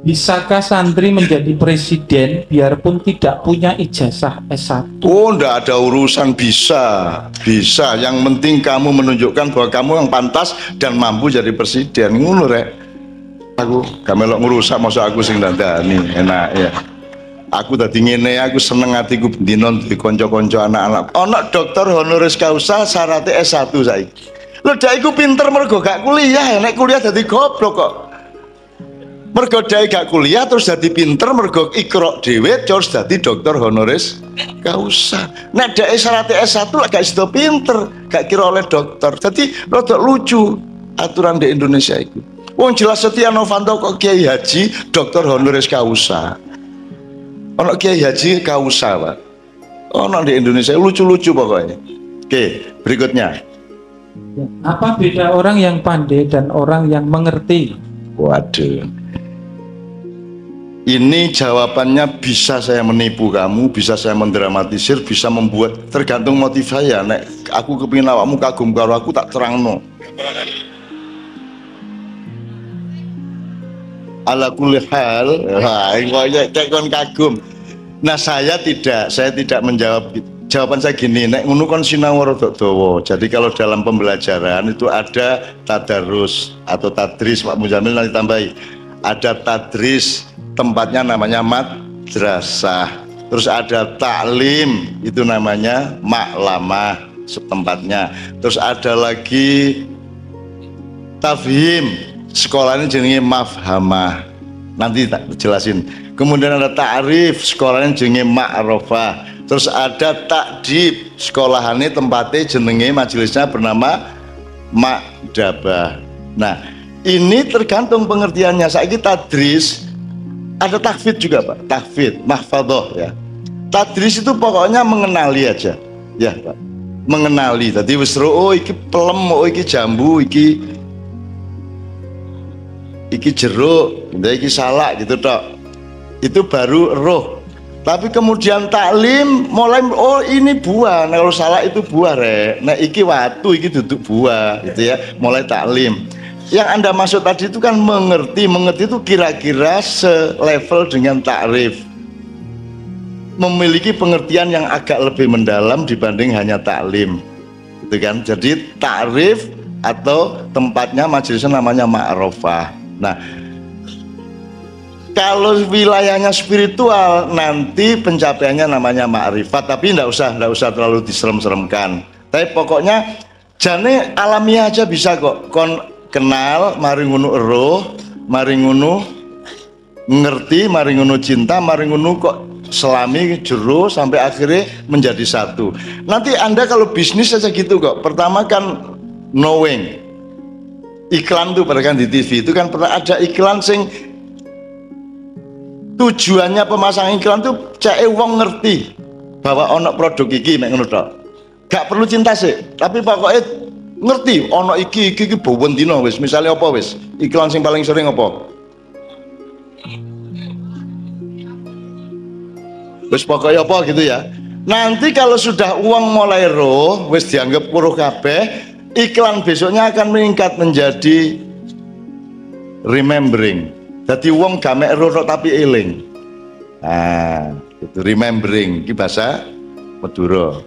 Bisakah santri menjadi presiden biarpun tidak punya ijazah S1? Oh, enggak ada urusan, bisa. Yang penting kamu menunjukkan bahwa kamu yang pantas dan mampu jadi presiden. Ngono rek. Aku gak melok ngerusak, masa aku sing dandani, enak ya. Aku tadi ngene, aku seneng hatiku bendinon di konco-konco anak-anak. Anak dokter honoris causa syaratnya S1 saiki. Lho dak iku pinter mergo gak kuliah, nek kuliah dadi goblok kok. Mergo dhek gak kuliah terus dadi pinter mergo ikrok dhewe terus dadi dokter honoris causa. Nek dhek syaratnya S1 lek gak sido pinter, gak kira oleh dokter. Dadi rada lucu aturan di Indonesia itu. Wong jelas Setia Novanto kok kiai haji dokter honoris causa. Ono kiai haji causa, Pak. Ono di Indonesia lucu-lucu pokoknya. Oke, berikutnya. Apa beda orang yang pandai dan orang yang mengerti? Waduh. Ini jawabannya bisa saya menipu kamu, bisa saya mendramatisir, bisa membuat tergantung motif saya. Nek aku kepingin awakmu kagum karo aku tak terangno. Ala kulli hal, kon kagum. Nah saya tidak menjawab. Jawaban saya gini, nek ngono kon sinau rada dawa. Jadi kalau dalam pembelajaran itu ada tadarus atau tadris, Pak Muzamil nanti tambahi. Ada tadris, tempatnya namanya madrasah. Terus ada taklim, itu namanya maklamah tempatnya. Terus ada lagi tafhim, sekolahnya jenenge mafhamah. Nanti tak jelasin. Kemudian ada ta'rif, sekolahnya jenenge ma'rofah. Terus ada takdib, sekolahannya tempatnya jenenge majelisnya bernama makdabah. Nah, ini tergantung pengertiannya. Saiki tadris, ada tahfidz juga Pak, tahfidz, mahfadhoh ya. Tadris itu pokoknya mengenali aja, ya Pak. Mengenali. Tadi wis oh iki pelem, oh iki jambu, iki jeruk, iki salak gitu tok. Itu baru roh. Tapi kemudian taklim mulai oh ini buah, nah kalau salak itu buah rek, nah iki watu, iki duduk buah gitu ya, mulai taklim. Yang Anda maksud tadi itu kan mengerti itu kira-kira selevel dengan takrif, memiliki pengertian yang agak lebih mendalam dibanding hanya taklim, gitu kan. Jadi takrif atau tempatnya majelisnya namanya ma'rofah. Nah, kalau wilayahnya spiritual nanti pencapaiannya namanya ma'rifat, tapi tidak usah terlalu diserem-seremkan. Tapi pokoknya jane alamiah aja bisa kok. Kon kenal, mari ngono eruh, mari ngono ngerti, mari ngono cinta, mari ngono kok selami jero sampai akhirnya menjadi satu. Nanti Anda kalau bisnis saja gitu kok. Pertama kan knowing. Iklan tuh pada kan di TV itu kan pernah ada iklan sing tujuannya pemasang iklan tuh cek wong ngerti bahwa ono produk iki mek ngono tok. Gak perlu cinta sih, tapi pokoknya ngerti ono iki bawen dino wis. Misalnya apa wis? Iklan sing paling sering apa? Wis pokoknya apa gitu ya. Nanti kalau sudah uang mulai roh, wis dianggap puruh kabeh, iklan besoknya akan meningkat menjadi remembering. Jadi wong gamek rono tapi eling. Nah, itu remembering. Ini bahasa Madura.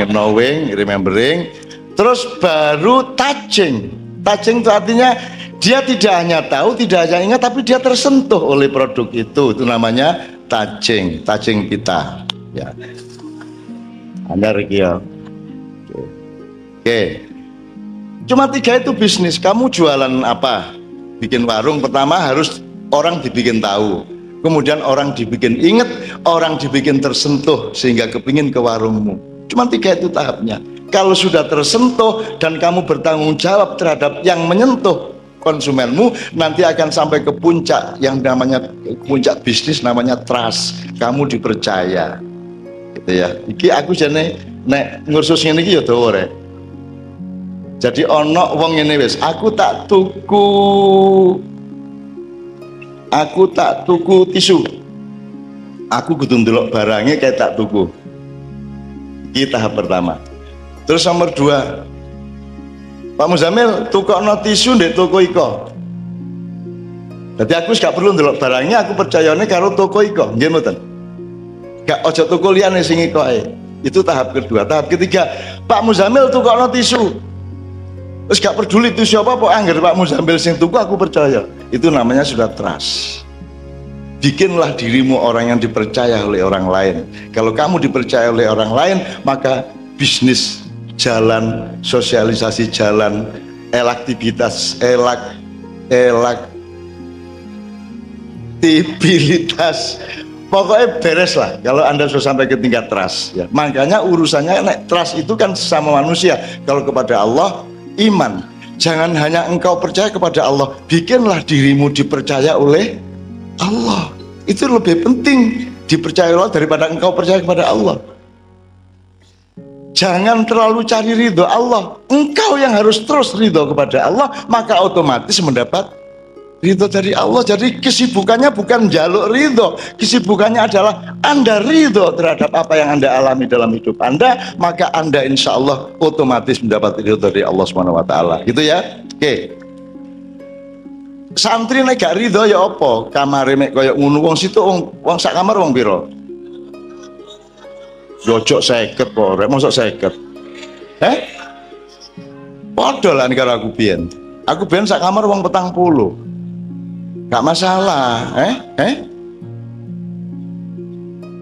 Knowing, remembering. Terus baru touching. Touching itu artinya dia tidak hanya tahu, tidak hanya ingat, tapi dia tersentuh oleh produk itu. Itu namanya touching. Touching kita. Ya. Anda ya. Oke. Cuma 3 itu bisnis. Kamu jualan apa? Bikin warung, pertama harus orang dibikin tahu, kemudian orang dibikin inget, orang dibikin tersentuh sehingga kepingin ke warungmu. Cuma 3 itu tahapnya. Kalau sudah tersentuh dan kamu bertanggung jawab terhadap yang menyentuh konsumenmu, nanti akan sampai ke puncak yang namanya puncak bisnis, namanya trust. Kamu dipercaya gitu ya. Iki aku jane nek ngursus ngene iki ya dawa rek. Jadi ono wong ngene wis, aku tak tuku tisu. Aku kudu ndelok barangnya kayak tak tuku. Iki tahap pertama. Terus nomor 2, Pak Muzamil tukokno tisu ndek toko iko. Jadi aku gak perlu ndelok barangnya, aku percayane karo toko iko, nggih mboten. Gak ojo toko liyane sing ikoke. Itu tahap kedua. Tahap ketiga, Pak Muzamil tukokno tisu. Terus gak peduli tisu apa angger Pak Muzamil sing tuku aku percaya. Itu namanya sudah trust. Bikinlah dirimu orang yang dipercaya oleh orang lain. Kalau kamu dipercaya oleh orang lain, maka bisnis jalan, sosialisasi jalan, aktivitas pokoknya beres lah kalau Anda sudah sampai ke tingkat trust ya. Makanya urusannya trust itu kan sama manusia. Kalau kepada Allah iman, jangan hanya engkau percaya kepada Allah, bikinlah dirimu dipercaya oleh Allah. Itu lebih penting dipercaya Allah daripada engkau percaya kepada Allah. Jangan terlalu cari ridho Allah, engkau yang harus terus ridho kepada Allah, maka otomatis mendapat ridho dari Allah. Jadi kesibukannya bukan jaluk ridho, kesibukannya adalah Anda ridho terhadap apa yang Anda alami dalam hidup Anda, maka Anda insya Allah otomatis mendapat ridho dari Allah SWT. Gitu ya. Oke. Santri nek gak ridho ya apa? Kamare mek koyo ngono wong situ wong sak kamar wong piro? Jojok 50 kok, rek mosok 50. Padha lah nek karo aku biyen. Aku biyen sak kamar wong 40. Gak masalah,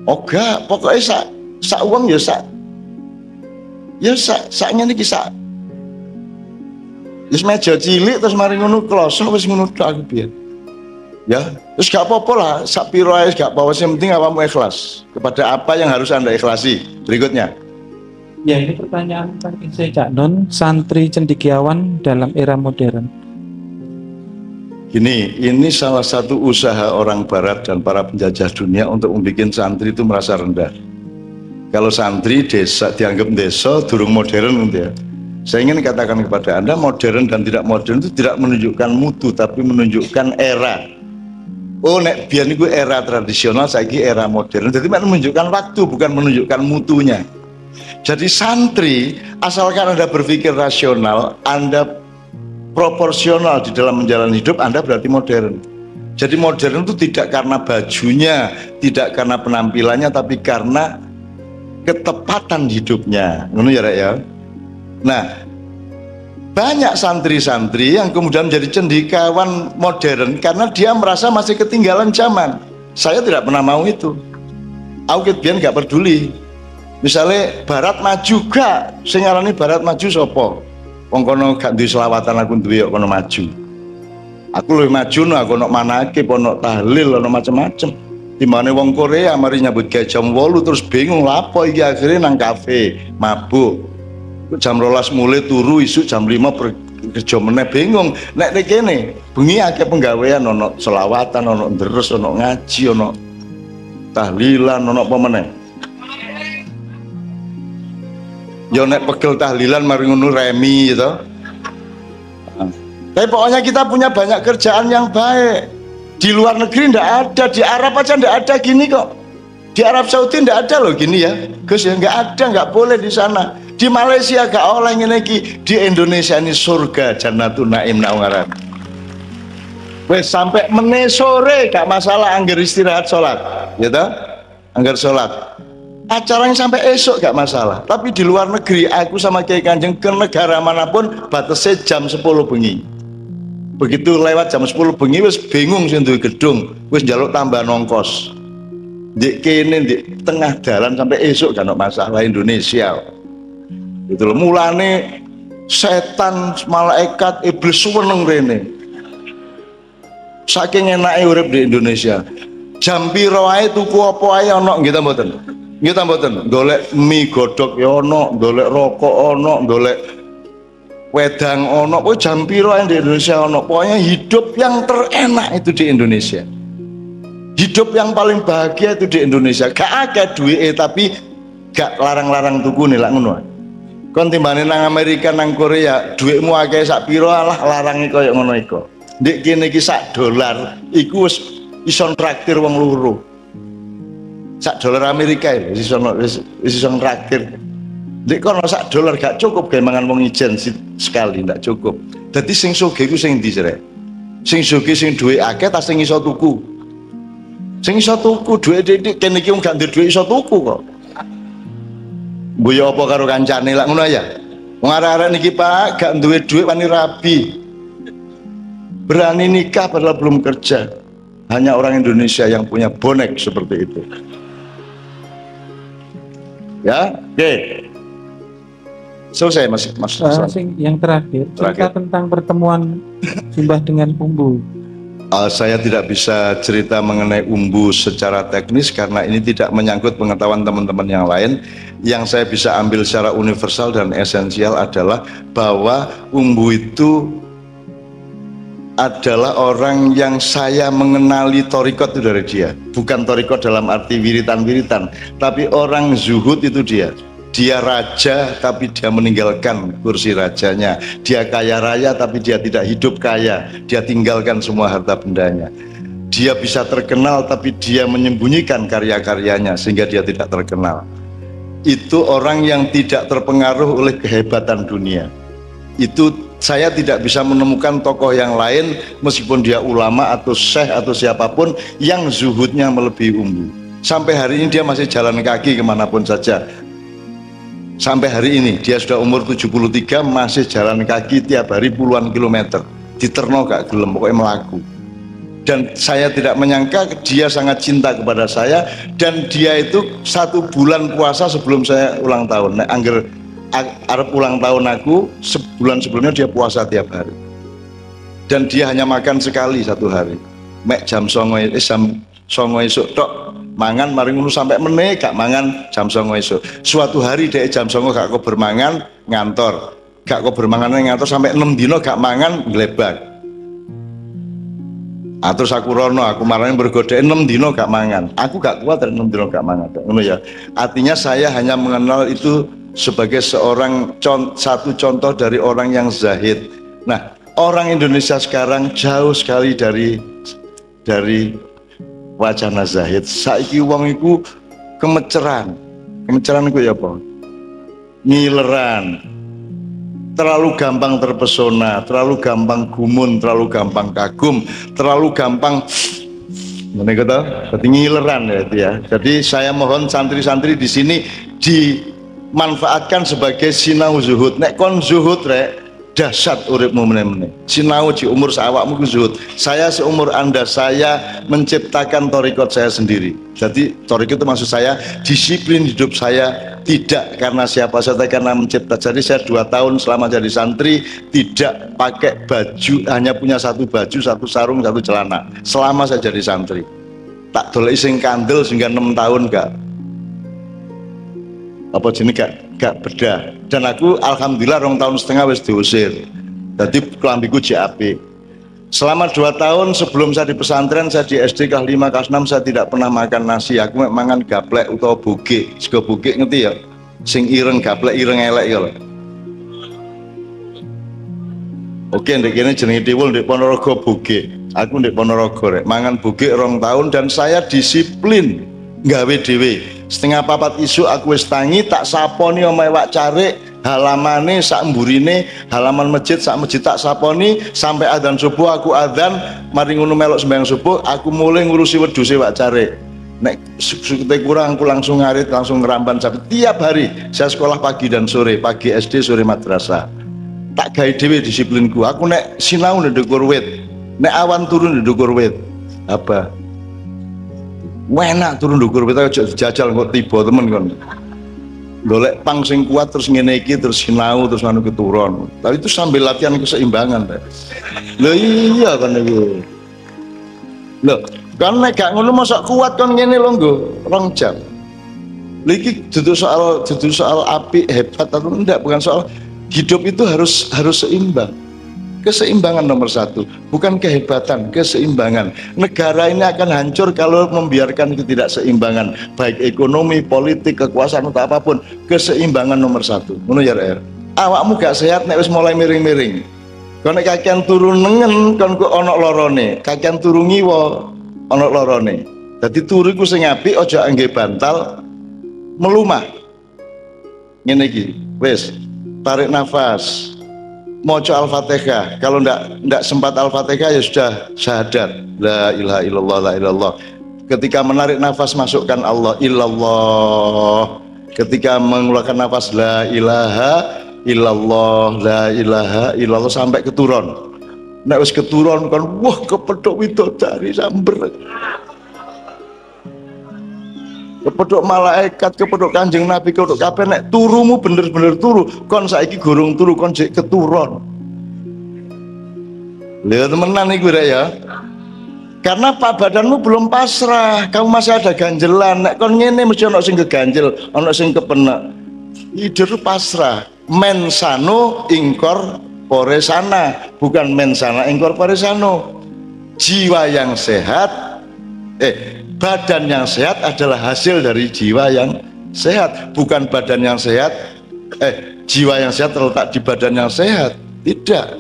Oga, pokoknya sak uang ya sak ngene iki sak. Wis meja cilik terus mari ngono kloso wis ngono tok aku biyen. Ya, terus gak apa-apa lah, sak piro ae gak apa-apa, yang penting apamu ikhlas kepada apa yang harus Anda ikhlasi. Berikutnya. Ya, ini pertanyaan saya Cak Non, santri cendekiawan dalam era modern. Gini, ini salah satu usaha orang barat dan para penjajah dunia untuk membuat santri itu merasa rendah. Kalau santri desa dianggap desa durung modern gitu ya. Saya ingin katakan kepada Anda, modern dan tidak modern itu tidak menunjukkan mutu, tapi menunjukkan era. Oh, nek biyen niku era tradisional, saiki era modern. Jadi menunjukkan waktu, bukan menunjukkan mutunya. Jadi santri, asalkan Anda berpikir rasional, Anda proporsional di dalam menjalani hidup, Anda berarti modern. Jadi modern itu tidak karena bajunya, tidak karena penampilannya, tapi karena ketepatan hidupnya. Ngono ya, Rek ya. Nah, banyak santri-santri yang kemudian menjadi cendikawan modern karena dia merasa masih ketinggalan zaman. Saya tidak pernah mau itu. Aku biyen gak peduli. Misalnya barat maju gak, sing ngarani barat maju sapa? Wong kono gak duwe selawatan aku duwe kok kono maju. Aku luwih maju no, aku ono manakib, ono tahlil, ono macam-macam. Dimana wong Korea mari nyambut gawe jam 8 terus bingung lapo iki akhirnya nang kafe mabuk. Jam 12 mulai turu, isuk jam 5 kerja meneh bingung. Nek nek kene bengi akeh penggawean, ono selawatan, ono deres, ono ngaji, ono tahlilan, ono apa meneh. Ya nek pegel tahlilan mari ngono remi gitu. Tapi pokoknya kita punya banyak kerjaan yang baik. Di luar negeri ndak ada, di Arab aja ndak ada gini kok. Di Arab Saudi ndak ada loh gini ya. Gus ya nggak ada, nggak boleh di sana. Di Malaysia gak oleh ngene iki, di Indonesia ini surga Jannatun Naim naungaran. Wes sampai meneh sore gak masalah angger istirahat sholat, gitu? Angger sholat. Acaranya sampai esok gak masalah. Tapi di luar negeri aku sama Kiai Kanjeng ke negara manapun batasnya jam 10 bengi. Begitu lewat jam 10 bengi wes bingung sing duwe gedung, wes njaluk tambah nongkos. Di kene di tengah jalan sampai esok gak ada masalah Indonesia. Itu loh, mulane setan, malaikat, iblis seneng rene. Saking enake urip di Indonesia. Jam piro ae tuku apa ae ana nggih ta mboten? Nggih ta mboten? Golek mie godhog ya ana, golek rokok ana, golek wedang ana. Kowe jam piro ae di Indonesia ana. Pokoknya hidup yang terenak itu di Indonesia. Hidup yang paling bahagia itu di Indonesia. Gak akeh duwike tapi gak larang-larang tuku nih lak ngono. Kon timbane nang Amerika nang Korea duitmu akeh sak piro alah larange koyo ngono iku. Ndek kene iki sak dolar iku wis iso traktir wong loro. Sak dolar Amerika wis iso traktir. Ndek kono sak dolar gak cukup gawe mangan wong ijen sekali ndak cukup. Dadi sing sugih iku sing ndi, Rek? Sing sugih sing duwe akeh ta sing iso tuku. Sing iso tuku duwe dik kene iki wong gak duwe iso tuku kok. Mbuh apa karo kancane lak ngono ya. Wong arek-arek niki Pak gak duwe dhuwit wani rabi. Berani nikah padahal belum kerja. Hanya orang Indonesia yang punya bonek seperti itu. Ya, oke. Selesai Mas. Yang terakhir, cerita tentang pertemuan Simbah dengan Umbu. Saya tidak bisa cerita mengenai umbu secara teknis karena ini tidak menyangkut pengetahuan teman-teman yang lain. Yang saya bisa ambil secara universal dan esensial adalah bahwa umbu itu adalah orang yang saya mengenali torikot itu dari dia. Bukan torikot dalam arti wiritan-wiritan, tapi orang zuhud itu dia. Dia raja tapi dia meninggalkan kursi rajanya. Dia kaya raya tapi dia tidak hidup kaya. Dia tinggalkan semua harta bendanya. Dia bisa terkenal tapi dia menyembunyikan karya-karyanya sehingga dia tidak terkenal. Itu orang yang tidak terpengaruh oleh kehebatan dunia. Itu saya tidak bisa menemukan tokoh yang lain meskipun dia ulama atau syekh atau siapapun yang zuhudnya melebihi umbu. Sampai hari ini dia masih jalan kaki kemanapun saja. Sampai hari ini dia sudah umur 73 masih jalan kaki tiap hari puluhan kilometer. Diterno gak gelem pokoknya melaku. Dan saya tidak menyangka dia sangat cinta kepada saya. Dan dia itu 1 bulan puasa sebelum saya ulang tahun. Nah, angger arep ulang tahun aku sebulan sebelumnya dia puasa tiap hari. Dan dia hanya makan sekali 1 hari. Mek jam 09.00 esuk tok. Mangan mari ngono sampai meneh gak mangan jam 09.00 esuk. Suatu hari dek jam 09.00 gak kok bermangan ngantor. Gak kok bermangan ngantor sampai 6 dino gak mangan glebak. Terus aku rono, aku marane bergodek 6 dino gak mangan. Aku gak kuat 6 dino gak mangan. Ngono ya. Artinya saya hanya mengenal itu sebagai satu contoh dari orang yang zahid. Nah, orang Indonesia sekarang jauh sekali dari wacana zahid. Saiki wong iku kemeceran. Kemeceran iku ya apa? Ngileran. Terlalu gampang terpesona, terlalu gampang gumun, terlalu gampang kagum, terlalu gampang ngene kata, berarti ngileran ya itu ya. Jadi saya mohon santri-santri di sini dimanfaatkan sebagai sinau zuhud. Nek kon zuhud rek dahsyat uripmu meneh-meneh. Sinau di umur awakmu ku zuhud. Saya seumur Anda saya menciptakan torikot saya sendiri. Jadi torikot itu maksud saya disiplin hidup saya tidak karena siapa saja karena mencipta. Jadi saya 2 tahun selama jadi santri tidak pakai baju, hanya punya 1 baju, 1 sarung, 1 celana selama saya jadi santri. Tak dolek sing kandel sehingga 6 tahun apa jenis gak bedah. Dan aku alhamdulillah 2,5 tahun wis diusir. Jadi kelambiku JAP. Selama 2 tahun sebelum saya di pesantren, saya di SD kelas 5 kelas 6 saya tidak pernah makan nasi. Aku mangan gaplek utawa boge. Sego boge ngerti ya? Sing ireng gaplek ireng elek ya. Oke, ndek kene jenenge Tiwul ndek Ponorogo boge. Aku ndek Ponorogo rek mangan boge 2 tahun dan saya disiplin gawe dhewe. Setengah 4 isu aku wis tangi tak saponi omahe wak carik halamane sak mburine halaman masjid sak masjid tak saponi sampai adzan subuh aku adzan mari ngono melok sembahyang subuh aku mulai ngurusi wedhuse wak carik. Nek sukute kurang aku langsung ngarit langsung ngeramban sapi. Tiap hari saya sekolah pagi dan sore, pagi SD sore madrasah. Tak gawe dhewe disiplinku. Aku nek sinau ndukur wit, nek awan turun ndukur wit. Apa? Enak turun ndukur wit aja jajal kok tiba temen kon. Golek pang sing kuat terus ngene iki terus sinau terus anu keturun. Tapi itu sambil latihan keseimbangan. Lho iya kan iki. Lho, kan nek gak ngono mosok kuat kon ngene lho nggo 2 jam. Lha iki dudu soal apik hebat atau enggak, bukan soal hidup itu harus seimbang. Keseimbangan nomor 1, bukan kehebatan, keseimbangan. Negara ini akan hancur kalau membiarkan ketidakseimbangan, baik ekonomi, politik, kekuasaan atau apapun. Keseimbangan nomor 1. Ngono ya, R. Awakmu gak sehat nek wis mulai miring-miring. Kon nek kakean turu nengen kon kok ana lorone, kakean turu ngiwa ana lorone. Dadi turu iku sing apik aja angge bantal melumah. Ngene iki, wis tarik nafas. Moco Al-Fatihah. Kalau ndak sempat Al-Fatihah ya sudah syahadat. La ilaha illallah, la ilallah. Ketika menarik nafas masukkan Allah illallah. Ketika mengeluarkan nafas la ilaha illallah, la ilaha illallah sampai keturun. Nek wis keturun kan wah kepethuk widodari samber. Kepethuk malaikat, kepethuk Kanjeng Nabi, kepethuk kabeh nek turumu bener-bener turu, kon saiki gurung turu kon jek keturun. Lha temenan iku rek ya. Karena pak badanmu belum pasrah, kamu masih ada ganjelan. Nek kon ngene mesti ana sing keganjel, ana sing kepenek. Hidur pasrah. Mensano ingkor poresana, bukan mensana ingkor poresano. Jiwa yang sehat, badan yang sehat adalah hasil dari jiwa yang sehat, bukan badan yang sehat. Jiwa yang sehat terletak di badan yang sehat, tidak.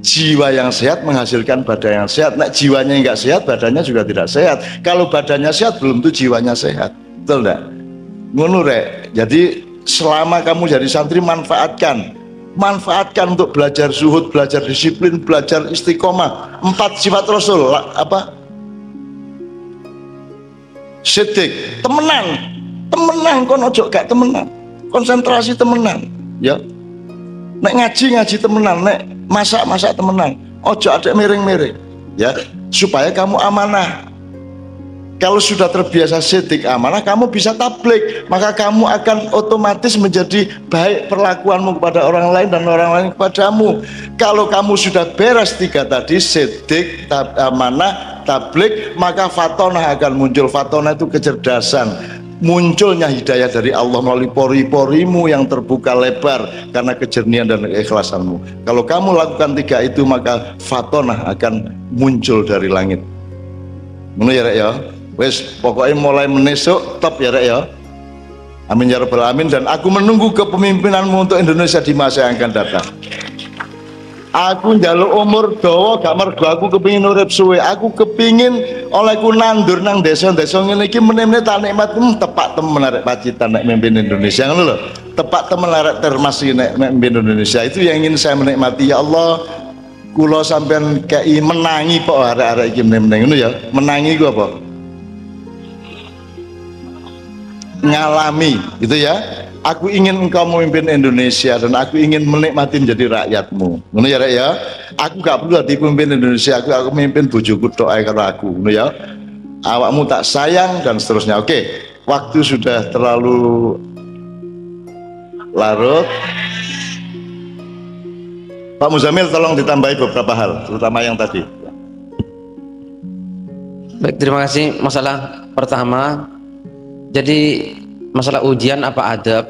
Jiwa yang sehat menghasilkan badan yang sehat. Nah, jiwanya nggak sehat, badannya juga tidak sehat. Kalau badannya sehat, belum tentu jiwanya sehat, betul nggak? Ngono rek. Jadi selama kamu jadi santri manfaatkan untuk belajar zuhud, belajar disiplin, belajar istiqomah. 4 sifat Rasul apa? Sidik, temenan kon ojo gak temenan, konsentrasi temenan ya. Nek ngaji temenan, nek masak temenan, ojo ada miring-miring ya, supaya kamu amanah. Kalau sudah terbiasa sidik amanah, kamu bisa tabligh, maka kamu akan otomatis menjadi baik perlakuanmu kepada orang lain dan orang lain kepadamu. Kalau kamu sudah beres 3 tadi, sidik, amanah, tabligh, maka fatonah akan muncul. Fatonah itu kecerdasan, munculnya hidayah dari Allah melalui pori-porimu yang terbuka lebar karena kejernihan dan keikhlasanmu. Kalau kamu lakukan 3 itu, maka fatonah akan muncul dari langit. Ngono ya rek ya. Wes pokoknya mulai menesuk top ya rek ya. Amin ya rabbal alamin. Dan aku menunggu kepemimpinanmu untuk Indonesia di masa yang akan datang. Aku njaluk umur dawa gak mergo aku kepingin urip suwe. Aku kepingin olehku nandur nang desa-desa ngene iki meneh-meneh tak nikmat tepak temen arek Pacitan nek mimpin Indonesia ngono lho. Tepak temen arek Termas nek mimpin Indonesia. Itu yang ingin saya menikmati. Ya Allah, kula sampean kei menangi kok arek-arek iki meneh-meneh ngono ya. Menangi ku apa? Ngalami gitu ya. Aku ingin engkau memimpin Indonesia dan aku ingin menikmati menjadi rakyatmu. Ngono ya rek ya. Aku gak perlu dadi pemimpin Indonesia, aku memimpin bojoku tok ae karo aku. Ngono ya. Awakmu tak sayang dan seterusnya. Oke, waktu sudah terlalu larut. Pak Muzamil tolong ditambahi beberapa hal, terutama yang tadi. Baik, terima kasih. Masalah pertama, jadi masalah ujian apa adab,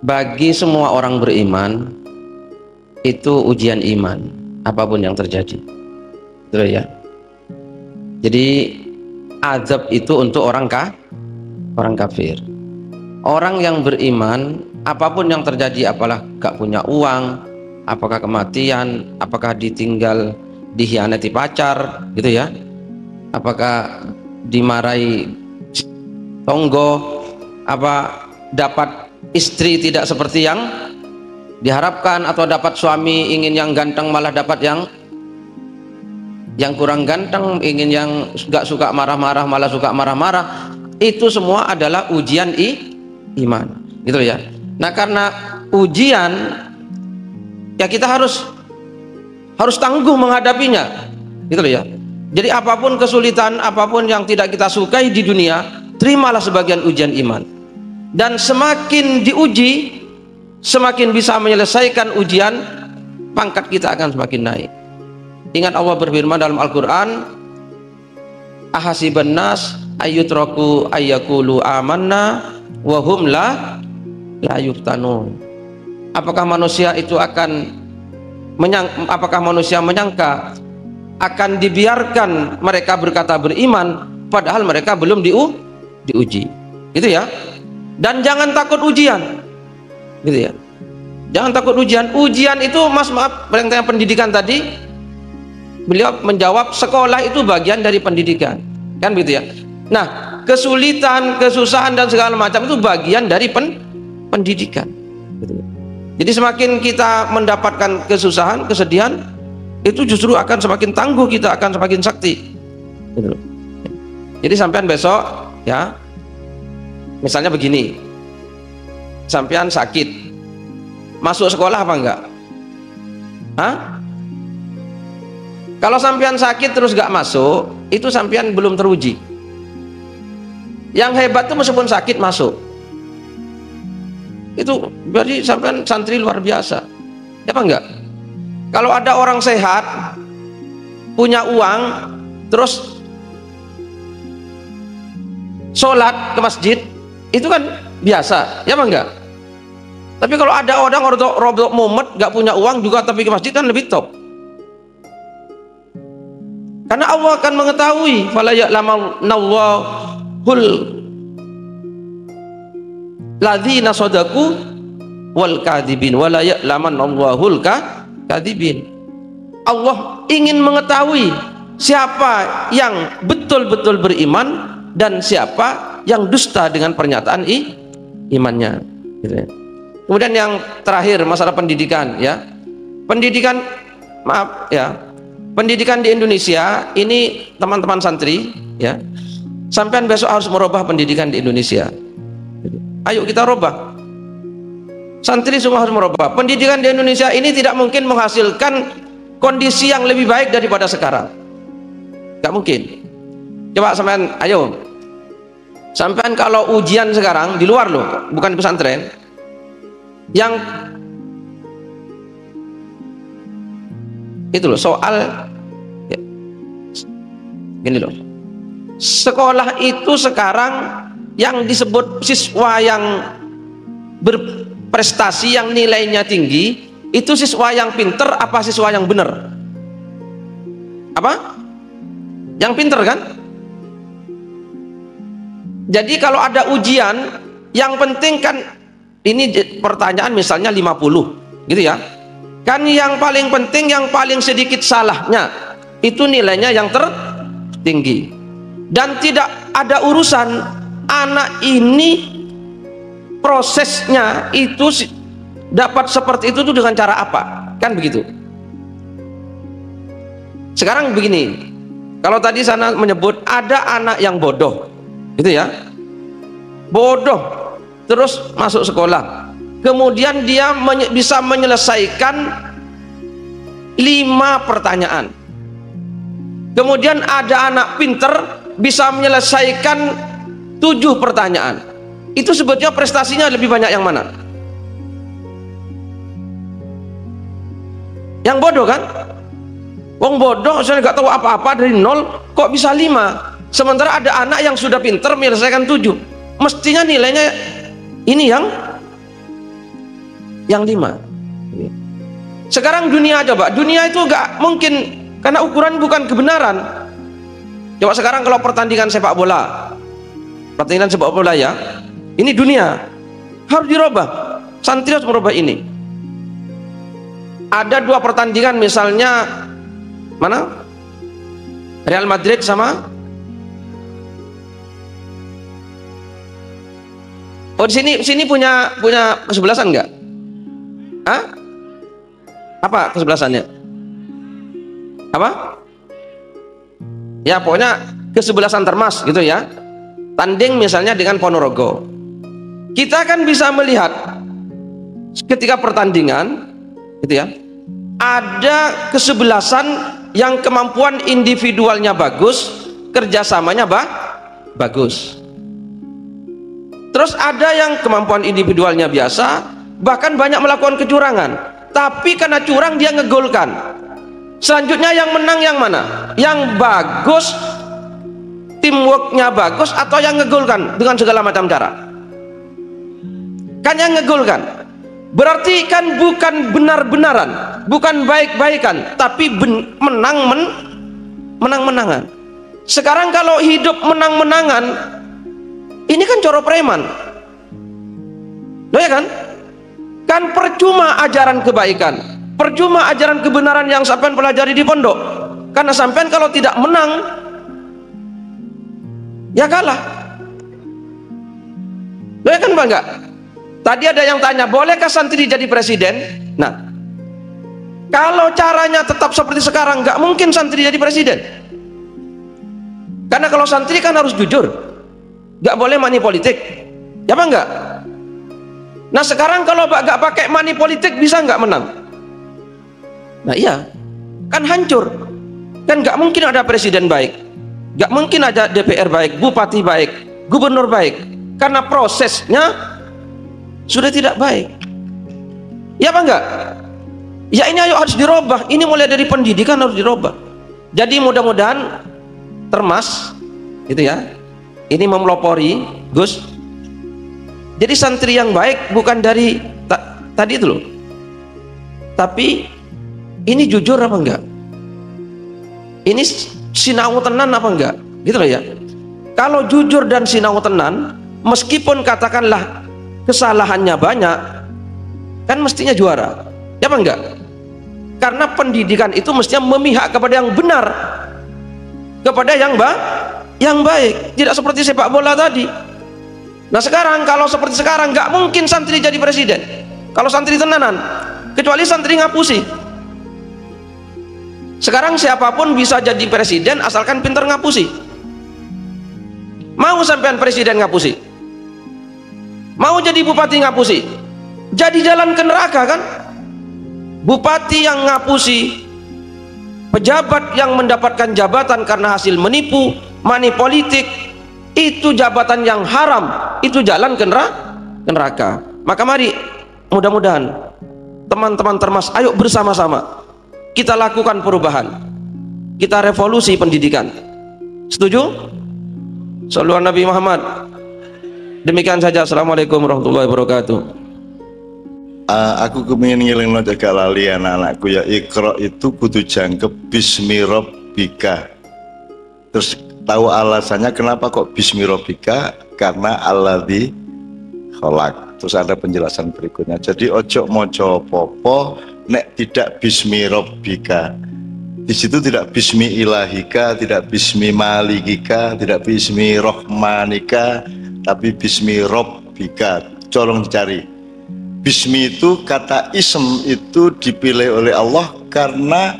bagi semua orang beriman itu ujian iman apapun yang terjadi, betul ya. Jadi adab itu untuk orang kafir. Orang yang beriman apapun yang terjadi, apalah gak punya uang, apakah kematian, apakah ditinggal, dikhianati pacar gitu ya, apakah dimarahi tonggo, apa dapat istri tidak seperti yang diharapkan, atau dapat suami ingin yang ganteng malah dapat yang kurang ganteng, ingin yang gak suka marah-marah malah suka marah-marah. Itu semua adalah ujian iman gitu ya. Nah, karena ujian ya kita harus tangguh menghadapinya gitu ya. Jadi apapun kesulitan, apapun yang tidak kita sukai di dunia, terimalah sebagian ujian iman. Dan semakin diuji, semakin bisa menyelesaikan ujian, pangkat kita akan semakin naik. Ingat Allah berfirman dalam Al-Quran, ahasiban nas ayyutraku ayyakulu amanna wahum la yuftanun. Apakah manusia itu apakah manusia menyangka akan dibiarkan mereka berkata beriman padahal mereka belum diuji, gitu ya. Dan jangan takut ujian, gitu ya. Jangan takut ujian. Ujian itu, maaf yang tanya pendidikan tadi, beliau menjawab sekolah itu bagian dari pendidikan, kan gitu ya. Nah, kesulitan, kesusahan dan segala macam itu bagian dari pendidikan, gitu ya. Jadi semakin kita mendapatkan kesusahan, kesedihan, itu justru akan semakin tangguh, kita akan semakin sakti. Gitu. Jadi sampean besok ya, misalnya begini, sampean sakit, masuk sekolah apa enggak? Hah? Kalau sampean sakit terus gak masuk, itu sampean belum teruji. Yang hebat itu meskipun sakit masuk, itu berarti sampean santri luar biasa, ya apa enggak? Kalau ada orang sehat, punya uang, terus sholat ke masjid, itu kan biasa, ya apa enggak? Tapi kalau ada orang rodok mumet, gak punya uang juga tapi ke masjid, kan lebih top. Karena Allah akan mengetahui, fala ya'lamannallahul ladzina shadaku wal kadzibin wala ya'lamannallahul kadzibin. Allah ingin mengetahui siapa yang betul-betul beriman dan siapa yang dusta dengan pernyataan imannya, gitu ya. Kemudian yang terakhir, masalah pendidikan ya. Pendidikan, maaf ya, pendidikan di Indonesia ini teman-teman santri ya, sampean besok harus merubah pendidikan di Indonesia. Ayo kita rubah, santri semua harus merubah. Pendidikan di Indonesia ini tidak mungkin menghasilkan kondisi yang lebih baik daripada sekarang, gak mungkin. Coba sampean, ayo sampean kalau ujian sekarang di luar loh, bukan di pesantren, yang itu loh soal ya, gini loh, sekolah itu sekarang yang disebut siswa yang berprestasi, yang nilainya tinggi, itu siswa yang pinter apa siswa yang benar? Apa? Yang pinter kan? Jadi kalau ada ujian, yang penting kan ini pertanyaan misalnya 50 gitu ya, kan yang paling penting, yang paling sedikit salahnya itu nilainya yang tertinggi, dan tidak ada urusan anak ini prosesnya itu dapat seperti itu tuh dengan cara apa, kan begitu. Sekarang begini, kalau tadi sana menyebut ada anak yang bodoh gitu ya, bodoh terus masuk sekolah, kemudian dia bisa menyelesaikan 5 pertanyaan, kemudian ada anak pinter bisa menyelesaikan 7 pertanyaan, itu sebetulnya prestasinya lebih banyak yang mana? Yang bodoh kan? Wong bodoh saya nggak tahu apa-apa, dari 0 kok bisa 5, sementara ada anak yang sudah pinter menyelesaikan 7, mestinya nilainya ini yang 5. Sekarang dunia, coba dunia itu nggak mungkin, karena ukuran bukan kebenaran. Coba sekarang kalau pertandingan sepak bola, pertandingan sepak bola ya, ini dunia harus dirubah, santri harus merubah ini. Ada 2 pertandingan misalnya, mana? Real Madrid sama di sini punya kesebelasan enggak? Hah? Apa kesebelasannya? Apa? Ya pokoknya kesebelasan termas gitu ya. Tanding misalnya dengan Ponorogo. Kita kan bisa melihat ketika pertandingan gitu ya, ada kesebelasan yang kemampuan individualnya bagus, kerjasamanya bagus. Terus ada yang kemampuan individualnya biasa, bahkan banyak melakukan kecurangan, tapi karena curang dia ngegolkan. Selanjutnya yang menang yang mana? Yang bagus, teamworknya bagus, atau yang ngegolkan dengan segala macam cara? Kan yang ngegolkan. Berarti kan bukan benar-benaran, bukan baik-baikan, tapi menang-menangan. Sekarang kalau hidup menang-menangan, ini kan coro preman, loh ya kan? Kan percuma ajaran kebaikan, percuma ajaran kebenaran yang sampean pelajari di pondok, karena sampean kalau tidak menang, ya kalah, loh ya kan Pak enggak? Tadi ada yang tanya, bolehkah santri jadi presiden? Nah, kalau caranya tetap seperti sekarang, nggak mungkin santri jadi presiden. Karena kalau santri kan harus jujur, nggak boleh money politik, ya apa enggak? Nah sekarang kalau nggak pakai money politik bisa nggak menang? Nah iya, kan hancur. Kan nggak mungkin ada presiden baik, nggak mungkin ada DPR baik, bupati baik, gubernur baik, karena prosesnya sudah tidak baik. Ya apa enggak? Ya ini ayo harus dirubah. Ini mulai dari pendidikan harus dirubah. Jadi mudah-mudahan Termas gitu ya, ini memelopori Gus. Jadi santri yang baik bukan dari tadi itu loh, tapi ini jujur apa enggak, ini sinau tenan apa enggak, gitu loh ya. Kalau jujur dan sinau tenan, meskipun katakanlah kesalahannya banyak, kan mestinya juara, ya apa enggak? Karena pendidikan itu mestinya memihak kepada yang benar, kepada yang baik, tidak seperti sepak bola tadi. Nah sekarang kalau seperti sekarang nggak mungkin santri jadi presiden kalau santri tenanan, kecuali santri ngapusi. Sekarang siapapun bisa jadi presiden asalkan pintar ngapusi. Mau sampean presiden ngapusi, mau jadi bupati ngapusi, jadi jalan ke neraka kan? Bupati yang ngapusi, pejabat yang mendapatkan jabatan karena hasil menipu, money politik, itu jabatan yang haram, itu jalan ke neraka. Maka mari mudah-mudahan teman-teman Termas, ayo bersama-sama kita lakukan perubahan, kita revolusi pendidikan. Setuju? Shallu ala Nabi Muhammad. Demikian saja. Assalamualaikum warahmatullahi wabarakatuh. Aku kepingin ngiling jaga lali anak-anakku ya. Iqra itu kudu jangkep bismi rabbika. Terus tahu alasannya kenapa kok bismi rabbika? Karena alladzi khalaq. Terus ada penjelasan berikutnya. Jadi ojo moco popo nek tidak bismi rabbika. Di situ tidak bismi ilahika, tidak bismi malikika, tidak bismi rohmanika, tapi bismi rabbika. Colong dicari. Bismi itu kata ism itu dipilih oleh Allah karena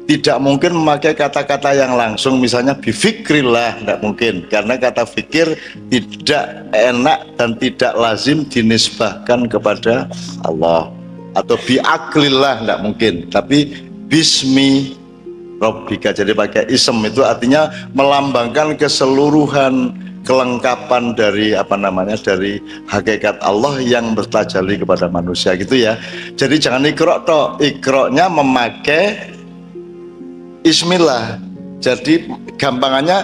tidak mungkin memakai kata-kata yang langsung, misalnya bifikrillah, tidak mungkin, karena kata fikir tidak enak dan tidak lazim dinisbahkan kepada Allah. Atau biaklillah, tidak mungkin, tapi bismi rabbika, jadi pakai ism itu artinya melambangkan keseluruhan kelengkapan dari dari hakikat Allah yang bertajalli kepada manusia gitu ya. Jadi jangan iqra toh, iqra'nya memakai ismillah. Jadi gampangannya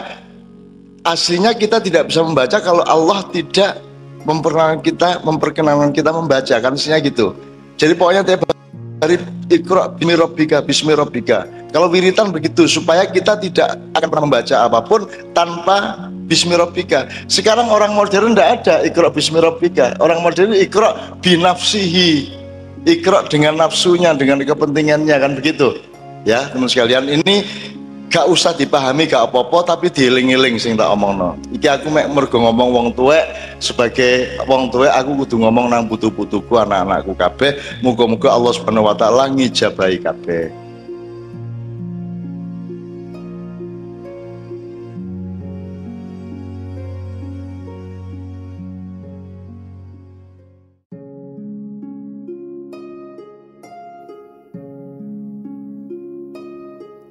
aslinya kita tidak bisa membaca kalau Allah tidak memperkenalkan kita membaca, kan aslinya gitu. Jadi pokoknya dari iqra bismi rabbika, bismi rabbika. Kalau wiritan begitu supaya kita tidak akan pernah membaca apapun tanpa bismi rabbika. Sekarang orang modern tidak ada iqra bismi rabbika. Orang modern iqra binafsihi, iqra dengan nafsunya, dengan kepentingannya, kan begitu ya teman sekalian. Ini gak usah dipahami gak apa-apa, tapi dieling-eling sing tak omongno. Iki aku mek mergo ngomong wong tuwek, sebagai wong tuwek aku kudu ngomong nang putu-putuku, anak-anakku kabeh. Muga-muga Allah Subhanahu wa taala ngijabahi kabeh.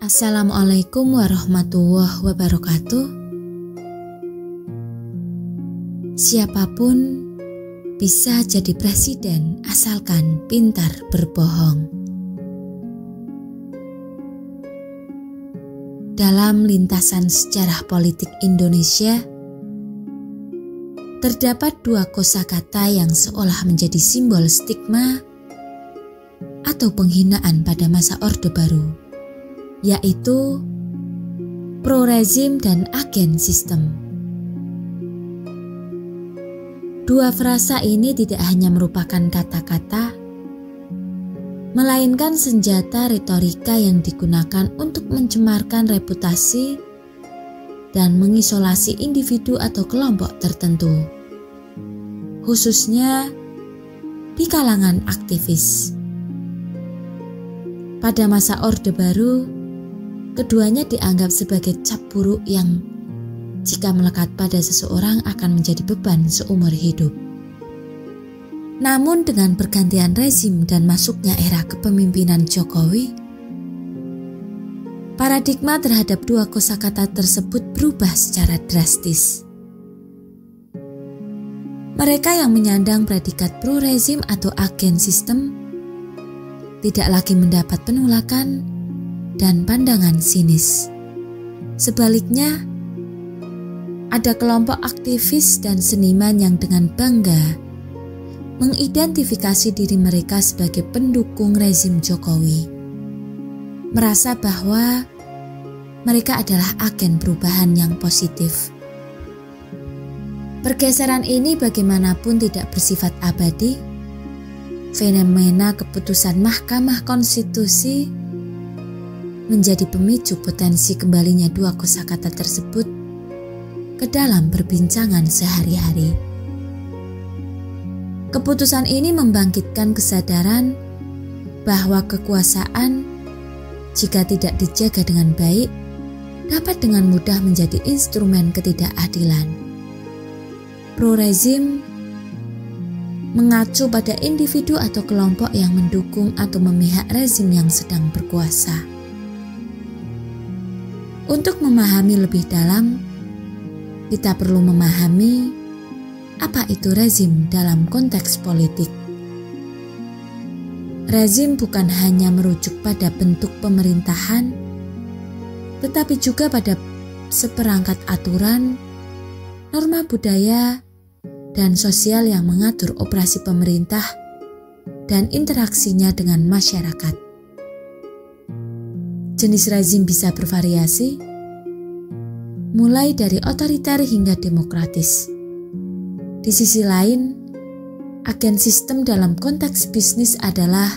Assalamualaikum warahmatullahi wabarakatuh. Siapapun bisa jadi presiden asalkan pintar berbohong. Dalam lintasan sejarah politik Indonesia, terdapat dua kosakata yang seolah menjadi simbol stigma atau penghinaan pada masa Orde Baru, yaitu pro-rezim dan agen sistem. Dua frasa ini tidak hanya merupakan kata-kata, melainkan senjata retorika yang digunakan untuk mencemarkan reputasi dan mengisolasi individu atau kelompok tertentu, khususnya di kalangan aktivis. Pada masa Orde Baru, keduanya dianggap sebagai cap buruk yang jika melekat pada seseorang akan menjadi beban seumur hidup. Namun dengan pergantian rezim dan masuknya era kepemimpinan Jokowi, paradigma terhadap dua kosakata tersebut berubah secara drastis. Mereka yang menyandang predikat pro-rezim atau agen sistem tidak lagi mendapat penolakan dan pandangan sinis. Sebaliknya, ada kelompok aktivis dan seniman yang dengan bangga mengidentifikasi diri mereka sebagai pendukung rezim Jokowi, merasa bahwa mereka adalah agen perubahan yang positif. Pergeseran ini bagaimanapun tidak bersifat abadi. Fenomena keputusan Mahkamah Konstitusi menjadi pemicu potensi kembalinya dua kosakata tersebut ke dalam perbincangan sehari-hari. Keputusan ini membangkitkan kesadaran bahwa kekuasaan, jika tidak dijaga dengan baik, dapat dengan mudah menjadi instrumen ketidakadilan. Pro-rezim mengacu pada individu atau kelompok yang mendukung atau memihak rezim yang sedang berkuasa. Untuk memahami lebih dalam, kita perlu memahami apa itu rezim dalam konteks politik. Rezim bukan hanya merujuk pada bentuk pemerintahan, tetapi juga pada seperangkat aturan, norma budaya, dan sosial yang mengatur operasi pemerintah dan interaksinya dengan masyarakat. Jenis rezim bisa bervariasi, mulai dari otoriter hingga demokratis. Di sisi lain, agen sistem dalam konteks bisnis adalah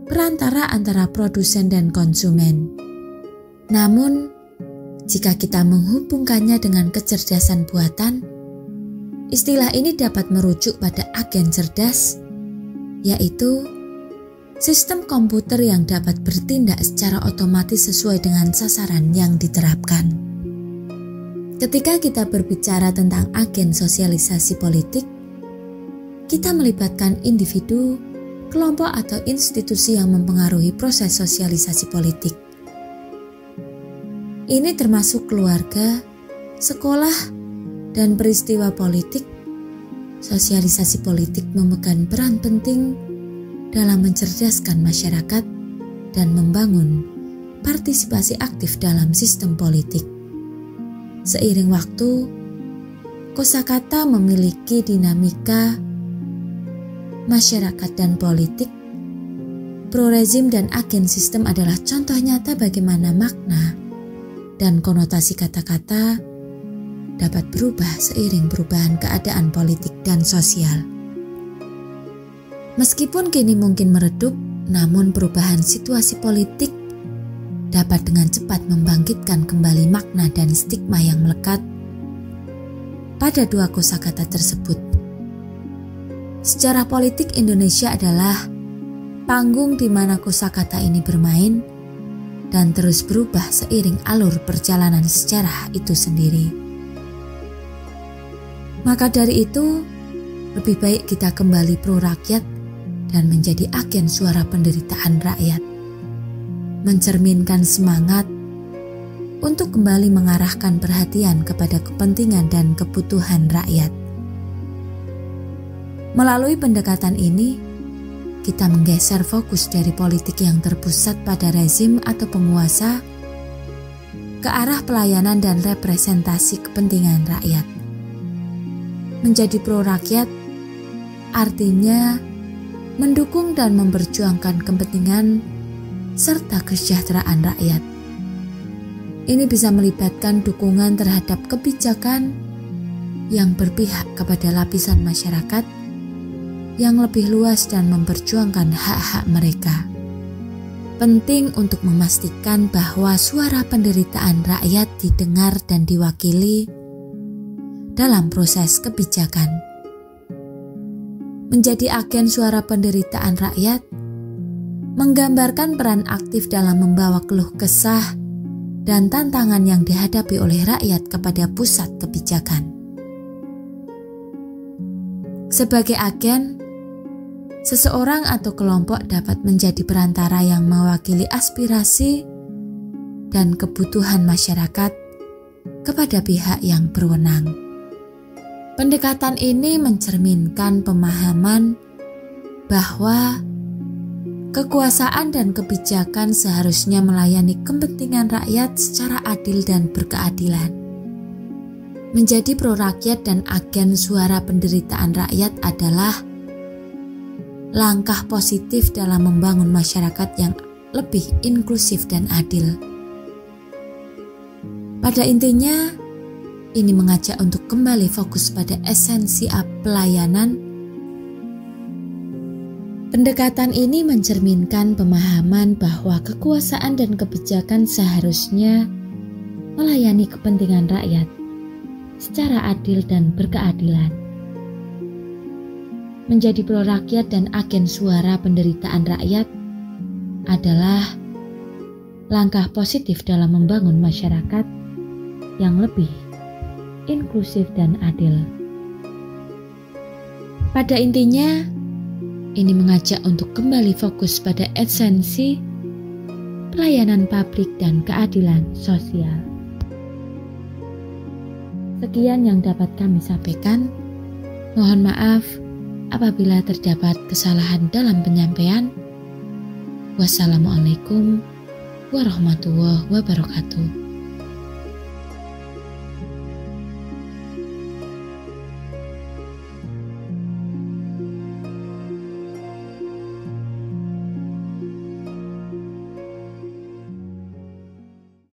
perantara antara produsen dan konsumen. Namun, jika kita menghubungkannya dengan kecerdasan buatan, istilah ini dapat merujuk pada agen cerdas, yaitu sistem komputer yang dapat bertindak secara otomatis sesuai dengan sasaran yang diterapkan. Ketika kita berbicara tentang agen sosialisasi politik, kita melibatkan individu, kelompok atau institusi yang mempengaruhi proses sosialisasi politik. Ini termasuk keluarga, sekolah, dan peristiwa politik. Sosialisasi politik memegang peran penting dalam mencerdaskan masyarakat dan membangun partisipasi aktif dalam sistem politik. Seiring waktu, kosakata memiliki dinamika masyarakat dan politik. Pro-rezim dan agen sistem adalah contoh nyata bagaimana makna dan konotasi kata-kata dapat berubah seiring perubahan keadaan politik dan sosial. Meskipun kini mungkin meredup, namun perubahan situasi politik dapat dengan cepat membangkitkan kembali makna dan stigma yang melekat pada dua kosakata tersebut. Sejarah politik Indonesia adalah panggung di mana kosakata ini bermain dan terus berubah seiring alur perjalanan sejarah itu sendiri. Maka dari itu, lebih baik kita kembali pro rakyat dan menjadi agen suara penderitaan rakyat. Mencerminkan semangat untuk kembali mengarahkan perhatian kepada kepentingan dan kebutuhan rakyat. Melalui pendekatan ini, kita menggeser fokus dari politik yang terpusat pada rezim atau penguasa ke arah pelayanan dan representasi kepentingan rakyat. Menjadi pro rakyat artinya mendukung dan memperjuangkan kepentingan serta kesejahteraan rakyat. Ini bisa melibatkan dukungan terhadap kebijakan yang berpihak kepada lapisan masyarakat yang lebih luas dan memperjuangkan hak-hak mereka. Penting untuk memastikan bahwa suara penderitaan rakyat didengar dan diwakili dalam proses kebijakan. Menjadi agen suara penderitaan rakyat menggambarkan peran aktif dalam membawa keluh kesah dan tantangan yang dihadapi oleh rakyat kepada pusat kebijakan. Sebagai agen, seseorang atau kelompok dapat menjadi perantara yang mewakili aspirasi dan kebutuhan masyarakat kepada pihak yang berwenang. Pendekatan ini mencerminkan pemahaman bahwa kekuasaan dan kebijakan seharusnya melayani kepentingan rakyat secara adil dan berkeadilan. Menjadi pro-rakyat dan agen suara penderitaan rakyat adalah langkah positif dalam membangun masyarakat yang lebih inklusif dan adil. Pada intinya, ini mengajak untuk kembali fokus pada esensi pelayanan. Pendekatan ini mencerminkan pemahaman bahwa kekuasaan dan kebijakan seharusnya melayani kepentingan rakyat secara adil dan berkeadilan. Menjadi pro-rakyat dan agen suara penderitaan rakyat adalah langkah positif dalam membangun masyarakat yang lebih inklusif dan adil. Pada intinya, ini mengajak untuk kembali fokus pada esensi pelayanan publik dan keadilan sosial. Sekian yang dapat kami sampaikan. Mohon maaf apabila terdapat kesalahan dalam penyampaian. Wassalamualaikum warahmatullahi wabarakatuh.